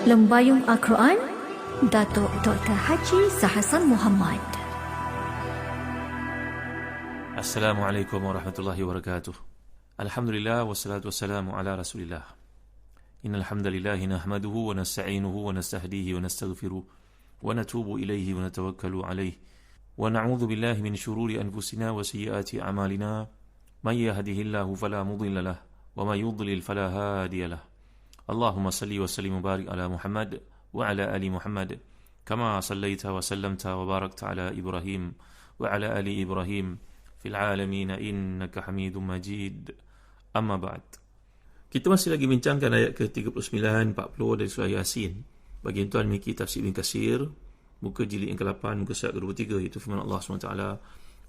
Lembayung Al-Quran, Datuk Dr. Haji Zahasan Muhammad. Assalamualaikum warahmatullahi wabarakatuh. Alhamdulillah wassalatu wassalamu ala Rasulillah. Innal hamdalillah nahmaduhu wa nasta'inuhu wa nastahdihi wa nastaghfiruh wa natubu ilayhi wa natawakkalu alayhi wa na'udzu billahi min shururi anfusina wa sayyiati a'malina. May yahdihillahu fala mudilla lahu wa may yudlil fala hadiya lahu. Allahumma salli wa sallim wa barik ala Muhammad wa ala ali Muhammad kama sallaita wa sallamta wa barakta ala Ibrahim wa ala ali Ibrahim fil alamin innaka Hamidum Majid. Amma ba'd. Kita masih lagi bincangkan ayat ke-39, 40 dari surah Yasin. Bagi tuan memiliki tafsir Ibn Katsir, muka jilid yang ke-8, muka surat ke-23, iaitu firman Allah SWT.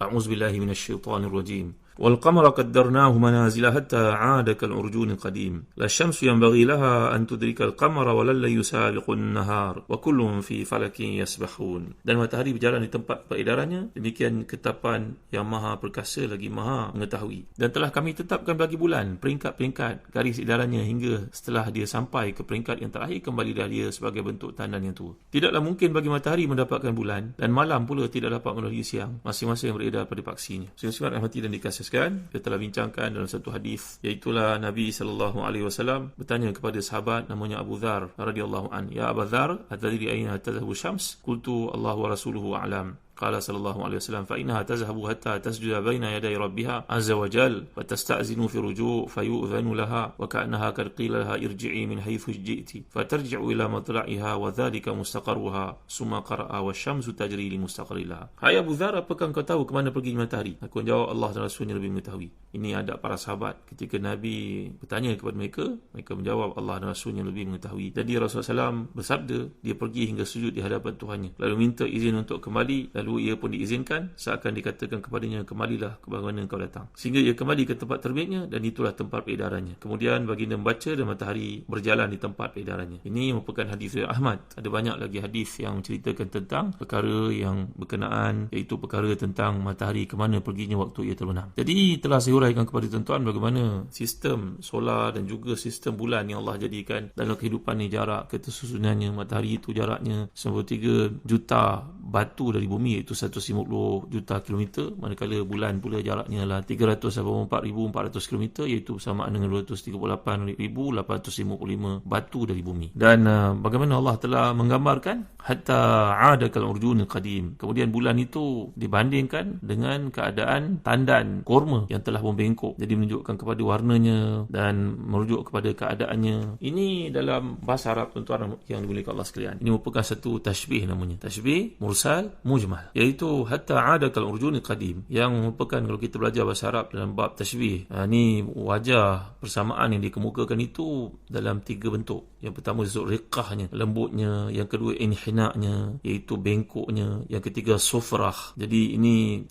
A'udzu billahi minasyaitonir rajim. Wal qamara qaddarnahu manazila hatta 'ada kal urjunil qadim. La syamsu yanbaghi laha an tudrika al qamara wa lal yusabiqun nahar wa kullun fi falakin yasbahun. Dan matahari berjalan di tempat peredarannya, demikian ketetapan yang maha perkasa lagi maha mengetahui. Dan telah kami tetapkan bagi bulan peringkat-peringkat garis edarannya hingga setelah dia sampai ke peringkat yang terakhir, kembalilah dia sebagai bentuk tandan yang tua. Tidaklah mungkin bagi matahari mendapatkan bulan, dan malam pula tidak dapat melalui siang, masing-masing beredar pada paksinya. Sifat rahmati dan dikasihkan, kita telah bincangkan dalam satu hadis, iaitulah Nabi SAW bertanya kepada sahabat namanya Abu Dzar radhiyallahu an, ya Abu Dzar, atadri aina tadhhabu syams? Qultu Allah wa rasuluhu a'lam. Qala sallallahu alaihi wasallam, fa innaha tazhabu hatta tasjuda baina yaday rabbiha azza wa jal wa tasta'zinu fi ruju' fayu'dhanu laha wa ka'annaha qad qila laha irji'i min haythu ji'ti fatarji'u ila matla'iha wa dhalika mustaqarruha summa qara'a wasy-syamsu tajri li mustaqarriha. Hai Abu Dzar, apakah engkau tahu ke mana pergi matahari? Aku menjawab, Allah dan Rasulnya lebih mengetahui. Ini adab para sahabat ketika Nabi bertanya kepada mereka, mereka menjawab, Allah dan Rasulnya lebih mengetahui. Jadi Rasulullah SAW bersabda, dia pergi hingga sujud di hadapan Tuhannya, lalu minta izin untuk kembali, lalu ia pun diizinkan, seakan dikatakan kepadanya, kembalilah ke mana kau datang. Sehingga ia kembali ke tempat terbitnya, dan itulah tempat peredarannya. Kemudian baginda membaca dan matahari berjalan di tempat peredarannya. Ini merupakan hadis dari Ahmad. Ada banyak lagi hadis yang menceritakan tentang perkara yang berkenaan, iaitu perkara tentang matahari ke mana perginya waktu ia terbenam. Jadi telah saya uraikan kepada tuan-tuan bagaimana sistem solar dan juga sistem bulan yang Allah jadikan dalam kehidupan ni, jarak ketersusunannya. Matahari itu jaraknya 93 juta batu dari bumi, iaitu 150 juta kilometer, manakala bulan pula jaraknya lah 384,400 kilometer, iaitu bersamaan dengan 238,855 batu dari bumi. Dan bagaimana Allah telah menggambarkan hatta 'ada kal urjunil qadim. Kemudian bulan itu dibandingkan dengan keadaan tandan kurma yang telah membengkok, jadi menunjukkan kepada warnanya dan merujuk kepada keadaannya. Ini dalam bahasa Arab, tuan-tuan yang dimuliakan Allah sekalian. Ini merupakan satu tashbih, namanya tashbih mursal mujmal, iaitu hatta 'ada kal urjunil qadim, yang merupakan, kalau kita belajar bahasa Arab dalam bab tashbih, ni wajah persamaan yang dikemukakan itu dalam 3 bentuk. Yang pertama disebut riqahnya, lembutnya. Yang kedua inhina'nya, iaitu bengkoknya. Yang ketiga sufrah, jadi ini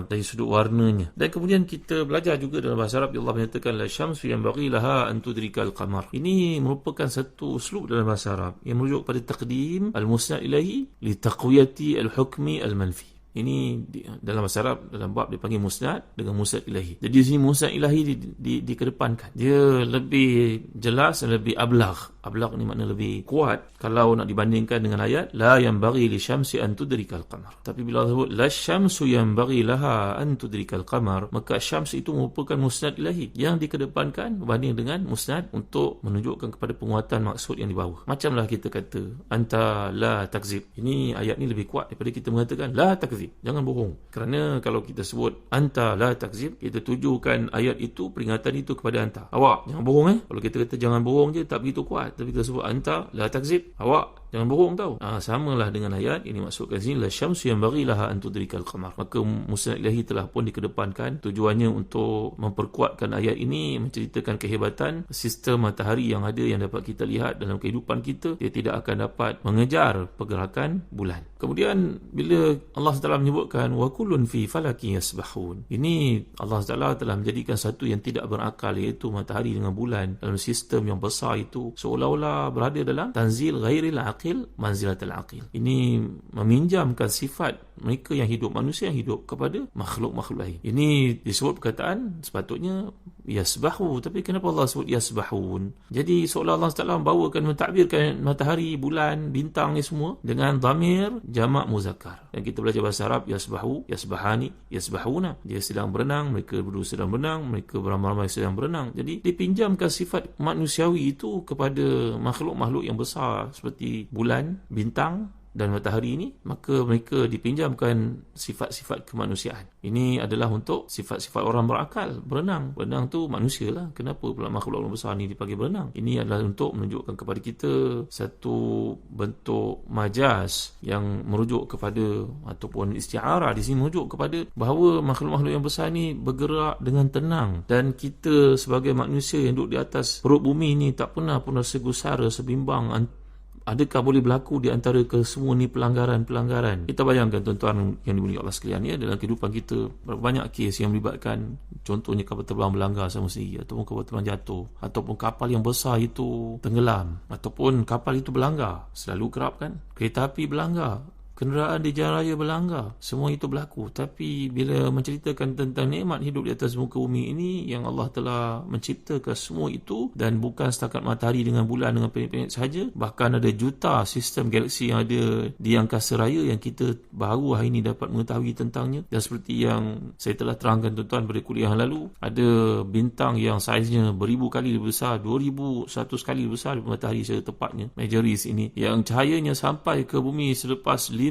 dari sudut warnanya. Dan kemudian kita belajar juga dalam bahasa Arab, Allah menyatakan la syamsu yanbaghi laha an tudrika al-qamar. Ini merupakan satu uslub dalam bahasa Arab yang merujuk pada taqdim al-musnad ilahi li taqwiyati al-hukmi al-manfi. Ini dalam bahasa Arab, dalam bab dipanggil musnad dengan musnad ilahi. Jadi di sini musnad ilahi dikedepankan. Dia lebih jelas dan lebih ablagh. Ablagh ni makna lebih kuat kalau nak dibandingkan dengan ayat la yanbaghi li syamsi an tudrikal qamar. Tapi bila Allah sebut la syamsu yanbaghi laha an tudrikal qamar, maka syams itu merupakan musnad ilahi yang dikedepankan berbanding dengan musnad untuk menunjukkan kepada penguatan maksud yang di bawah. Macamlah kita kata anta la takzib. Ini ayat ni lebih kuat daripada kita mengatakan la takzib, jangan bohong. Kerana kalau kita sebut anta la takzib, kita tujukan ayat itu, peringatan itu kepada anta. Awak jangan bohong. Kalau kita kata jangan bohong je, tak begitu kuat. Tapi kita sebut anta la takzib, awak jangan bohong tau. Samalah dengan ayat ini, maksudkan sini la syamsu yanbaghi laha an tudrikal qamar. Maka musnad ilahi telah pun dikedepankan, tujuannya untuk memperkuatkan ayat ini, menceritakan kehebatan sistem matahari yang ada, yang dapat kita lihat dalam kehidupan kita. Dia tidak akan dapat mengejar pergerakan bulan. Kemudian bila Allah SWT menyebutkan wa kullun fi falakin yasbahun, ini Allah SWT telah menjadikan satu yang tidak berakal, iaitu matahari dengan bulan dalam sistem yang besar itu, seolah seolah-olah berada dalam tanzil ghairil aqil manzilatul aqil. Ini meminjamkan sifat mereka yang hidup, manusia yang hidup, kepada makhluk-makhluk lain. Ini disebut perkataan sepatutnya yasbahu, tapi kenapa Allah sebut yasbahun? Jadi seolah Allah SWT membawakan, mentakbirkan matahari, bulan, bintang ni semua dengan dhamir jamak muzakkar. Dan kita belajar bahasa Arab, yasbahu, yasbahani, yasbahuna. Dia sedang berenang, mereka berdua sedang berenang, mereka beramai-ramai sedang berenang. Jadi dipinjamkan sifat manusiawi itu kepada makhluk-makhluk yang besar seperti bulan, bintang dan matahari ini, maka mereka dipinjamkan sifat-sifat kemanusiaan. Ini adalah untuk sifat-sifat orang berakal. Berenang tu manusia lah. Kenapa pula makhluk orang besar ni dipanggil berenang? Ini adalah untuk menunjukkan kepada kita satu bentuk majaz yang merujuk kepada, ataupun isti'arah di sini merujuk kepada bahawa makhluk-makhluk yang besar ni bergerak dengan tenang, dan kita sebagai manusia yang duduk di atas perut bumi ni tak pernah pun rasa gusara, sebimbang. Adakah boleh berlaku di antara kesemua ni pelanggaran-pelanggaran? Kita bayangkan tuan-tuan yang dimuliakan Allah sekalian, ya, dalam kehidupan kita berapa banyak kes yang melibatkan, contohnya kapal terbang berlanggar sama sendiri, ataupun kapal terbang jatuh, ataupun kapal yang besar itu tenggelam, ataupun kapal itu berlanggar. Selalu kerap kan, kereta api berlanggar, kenderaan di jalan raya berlanggar, semua itu berlaku. Tapi bila menceritakan tentang nikmat hidup di atas muka bumi ini, yang Allah telah menciptakan semua itu, dan bukan setakat matahari dengan bulan dengan planet-planet sahaja, bahkan ada juta sistem galaksi yang ada di angkasa raya yang kita baru hari ini dapat mengetahui tentangnya. Dan seperti yang saya telah terangkan tuan-tuan pada kuliah yang lalu, ada bintang yang saiznya beribu kali lebih besar, 2100 kali lebih besar daripada matahari secara tepatnya, Majoris ini, yang cahayanya sampai ke bumi selepas 5,000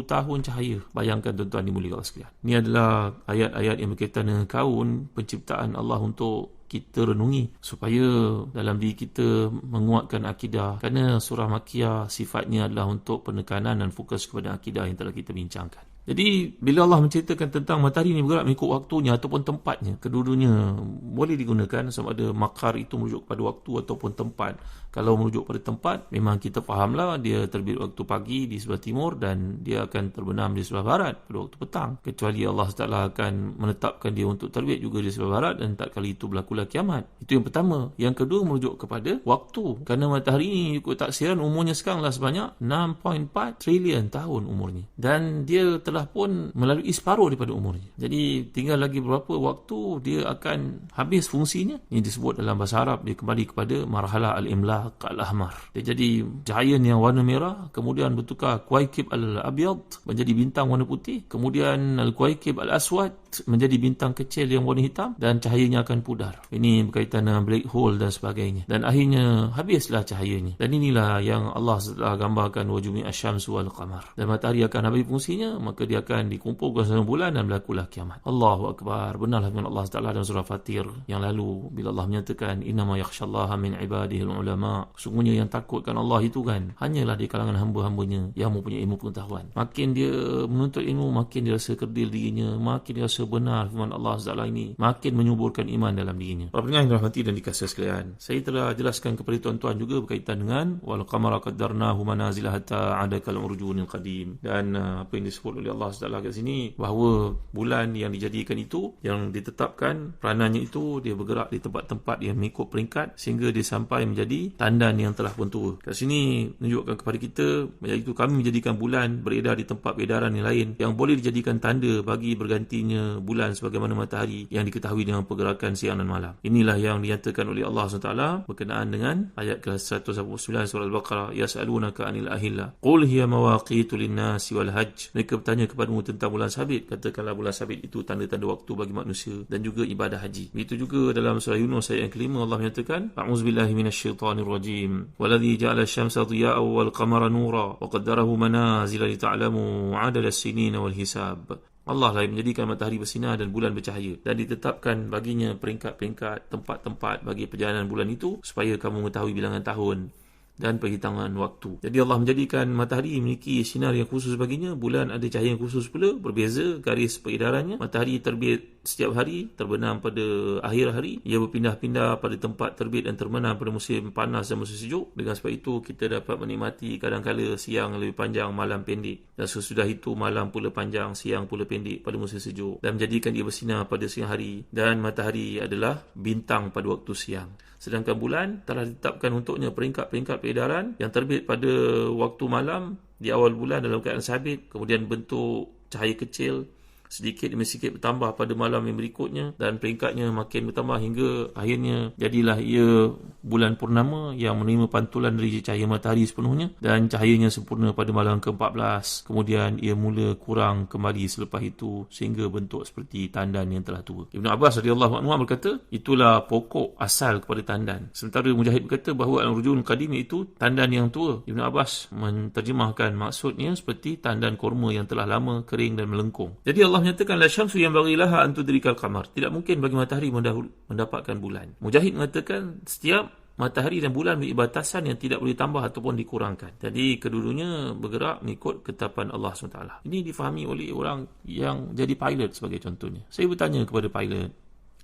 tahun cahaya. Bayangkan tuan-tuan dimuliakan Allah sekalian. Ini adalah ayat-ayat yang berkaitan dengan kaun penciptaan Allah untuk kita renungi, supaya dalam diri kita menguatkan akidah. Kerana surah Makkiyah sifatnya adalah untuk penekanan dan fokus kepada akidah yang telah kita bincangkan. Jadi bila Allah menceritakan tentang matahari ini bergerak mengikut waktunya ataupun tempatnya, kedua-duanya boleh digunakan, sama ada makar itu merujuk kepada waktu ataupun tempat. Kalau merujuk pada tempat, memang kita fahamlah dia terbit waktu pagi di sebelah timur dan dia akan terbenam di sebelah barat pada waktu petang. Kecuali Allah Taala akan menetapkan dia untuk terbit juga di sebelah barat, dan tak kali itu berlakulah kiamat. Itu yang pertama. Yang kedua merujuk kepada waktu. Kerana matahari ini ikut taksiran umurnya sekarang lah sebanyak 6.4 trilion tahun umurnya. Dan dia telah pun melalui separuh daripada umurnya. Jadi tinggal lagi beberapa waktu dia akan habis fungsinya. Ini disebut dalam bahasa Arab, dia kembali kepada marhalah al-imlaq al-ahmar. Dia jadi giant yang warna merah, kemudian bertukar Kuwaikib al-abyad menjadi bintang warna putih, kemudian al-Kuwaikib al-aswad menjadi bintang kecil yang warna hitam, dan cahayanya akan pudar. Ini berkaitan dengan black hole dan sebagainya. Dan akhirnya habislah cahayanya. Dan inilah yang Allah telah gambarkan wajumi asyamsu wal qamar. Dan matahari akan habis fungsinya, maka dia akan dikumpulkan sama bulan dan berlakulah kiamat. Allahu Akbar. Benarlah firman Allah Taala dalam surah Fatir yang lalu, bila Allah menyatakan innama yakhshallaha min ibadihil ulama. Sungguhnya yang takutkan Allah itu kan hanyalah di kalangan hamba-hambanya yang mempunyai ilmu pengetahuan. Makin dia menuntut ilmu, makin dia rasa kerdil dirinya, makin dia rasa benar firman Allah Taala ini, makin menyuburkan iman dalam dirinya. Para pendengar yang dirahmati dan dikasihi sekalian, saya telah jelaskan kepada tuan-tuan juga berkaitan dengan wal qamara qaddarnahu manazila hatta ada kal urjunil qadim. Dan apa yang disebut oleh Allah Taala kat sini, bahawa bulan yang dijadikan itu, yang ditetapkan peranannya itu, dia bergerak di tempat-tempat yang mengikut peringkat sehingga dia sampai menjadi tandan yang telah pun tua. Kat sini menunjukkan kepada kita, iaitu kami menjadikan bulan beredar di tempat peredaran yang lain yang boleh dijadikan tanda bagi bergantinya bulan sebagaimana matahari yang diketahui dengan pergerakan siang dan malam. Inilah yang dinyatakan oleh Allah SWT berkenaan dengan ayat ke-119 surah Al-Baqarah, yas'alunaka 'anil ahilla qul hiya mawaqitu lin-nasi wal hajj. Mereka bertanya kepadamu tentang bulan sabit, katakanlah bulan sabit itu tanda-tanda waktu bagi manusia dan juga ibadah haji. Begitu juga dalam surah Yunus ayat yang kelima, Allah menyatakan a'udzubillahi minasyaitonir rajim waladzi ja'ala asy-syamsa dhiya'an wal qamara nura wa qaddarahu manazila lita'lamu 'adada as-sinina wal hisab. Allah lah yang menjadikan matahari bersinar dan bulan bercahaya, dan ditetapkan baginya peringkat-peringkat, tempat-tempat bagi perjalanan bulan itu, supaya kamu mengetahui bilangan tahun dan perhitungan waktu. Jadi Allah menjadikan matahari memiliki sinar yang khusus baginya, bulan ada cahaya yang khusus pula, berbeza garis peredarannya. Matahari terbit setiap hari terbenam pada akhir hari, ia berpindah-pindah pada tempat terbit dan terbenam pada musim panas dan musim sejuk. Dengan sebab itu kita dapat menikmati kadang-kala siang lebih panjang, malam pendek, dan sesudah itu malam pula panjang, siang pula pendek pada musim sejuk, dan menjadikan ia bersinar pada siang hari, dan matahari adalah bintang pada waktu siang. Sedangkan bulan telah ditetapkan untuknya peringkat-peringkat peredaran yang terbit pada waktu malam di awal bulan dalam keadaan sabit, kemudian bentuk cahaya kecil sedikit demi sedikit bertambah pada malam yang berikutnya, dan peringkatnya makin bertambah hingga akhirnya jadilah ia bulan purnama yang menerima pantulan dari cahaya matahari sepenuhnya, dan cahayanya sempurna pada malam ke-14. Kemudian ia mula kurang kembali selepas itu sehingga bentuk seperti tandan yang telah tua. Ibn Abbas radhiyallahu anhu berkata, itulah pokok asal kepada tandan. Sementara Mujahid berkata bahawa al-rujul qadim itu tandan yang tua. Ibn Abbas menterjemahkan maksudnya seperti tandan kurma yang telah lama kering dan melengkung. Jadi Allah menyatakan la syamsu yanbaghi laha an tudrikal qamar. Tidak mungkin bagi matahari mendapatkan bulan. Mujahid mengatakan setiap matahari dan bulan memiliki batasan yang tidak boleh tambah ataupun dikurangkan. Jadi kedua-duanya bergerak mengikut ketetapan Allah SWT. Ini difahami oleh orang yang jadi pilot sebagai contohnya. Saya bertanya kepada pilot,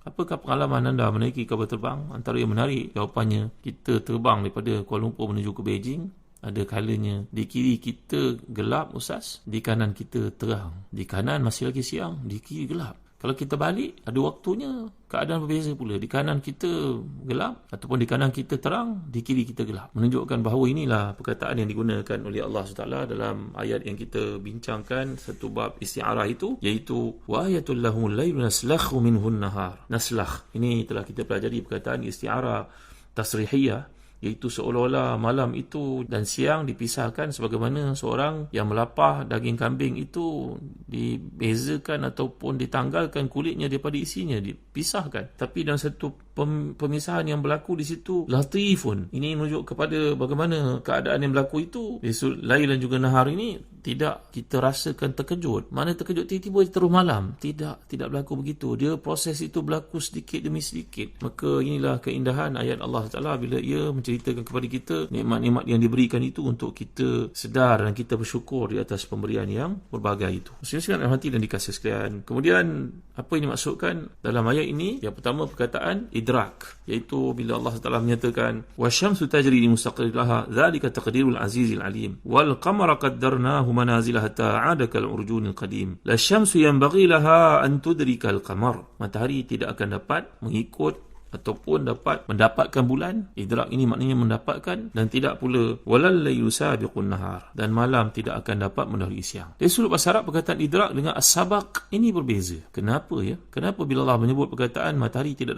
apakah pengalaman anda menaiki kapal terbang? Antara yang menarik jawapannya, kita terbang daripada Kuala Lumpur menuju ke Beijing. Ada kalanya di kiri kita gelap Ustaz, di kanan kita terang. Di kanan masih lagi siang, di kiri gelap. Kalau kita balik, ada waktunya keadaan berbeza pula. Di kanan kita gelap ataupun di kanan kita terang, di kiri kita gelap. Menunjukkan bahawa inilah perkataan yang digunakan oleh Allah SWT dalam ayat yang kita bincangkan, satu bab isti'arah itu, iaitu wa ayatul lahumul lailu naslakhu minhun nahar. Naslakh. Ini telah kita pelajari perkataan isti'arah tasrihiyah, iaitu seolah-olah malam itu dan siang dipisahkan, sebagaimana seorang yang melapah daging kambing itu dibezakan ataupun ditanggalkan kulitnya daripada isinya, dipisahkan. Tapi dalam satu pemisahan yang berlaku di situ latifun. Ini menunjuk kepada bagaimana keadaan yang berlaku itu di lail dan juga nahar ini tidak kita rasakan terkejut. Mana terkejut tiba-tiba terus malam. Tidak berlaku begitu. Dia proses itu berlaku sedikit demi sedikit. Maka inilah keindahan ayat Allah Taala bila ia menceritakan kepada kita nikmat-nikmat yang diberikan itu untuk kita sedar dan kita bersyukur di atas pemberian yang berbagai itu. Muslim-muslimat yang hati dan dikasihi sekalian. Kemudian apa yang dimaksudkan dalam ayat ini? Yang pertama perkataan idrak, iaitu bila Allah Taala menyatakan wasyamsu tajri li mustaqirrin laha dzalika taqdirul azizil alim wal qamara qaddarnahu manazila hatta 'ada kal urjunil qadim la syamsu yanbaghi laha an tudrikal qamar. Matahari tidak akan dapat mengikut ataupun dapat mendapatkan bulan. Idrak ini maknanya mendapatkan, dan tidak pula walal laylu sabiqun nahar, dan malam tidak akan dapat mendahului siang. Dari sudut bahasa Arab, perkataan idrak dengan as-sabaq ini berbeza. Kenapa ya? Kenapa bila Allah menyebut perkataan matahari tidak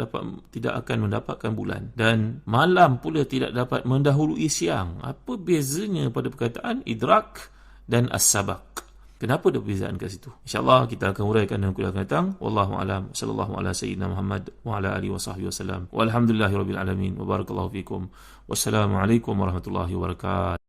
akan mendapatkan bulan dan malam pula tidak dapat mendahului siang? Apa bezanya pada perkataan idrak dan as-sabaq? Kenapa ada perbezaan kat situ? InsyaAllah kita akan uraikan dalam kuliah akan datang. Wallahu a'lam. Sallallahu ala sayyidina Muhammad wa ala alihi wa sahbihi wasallam. Walhamdulillahi rabbil alamin. Wa barakallahu fikum. Wassalamualaikum warahmatullahi wabarakatuh.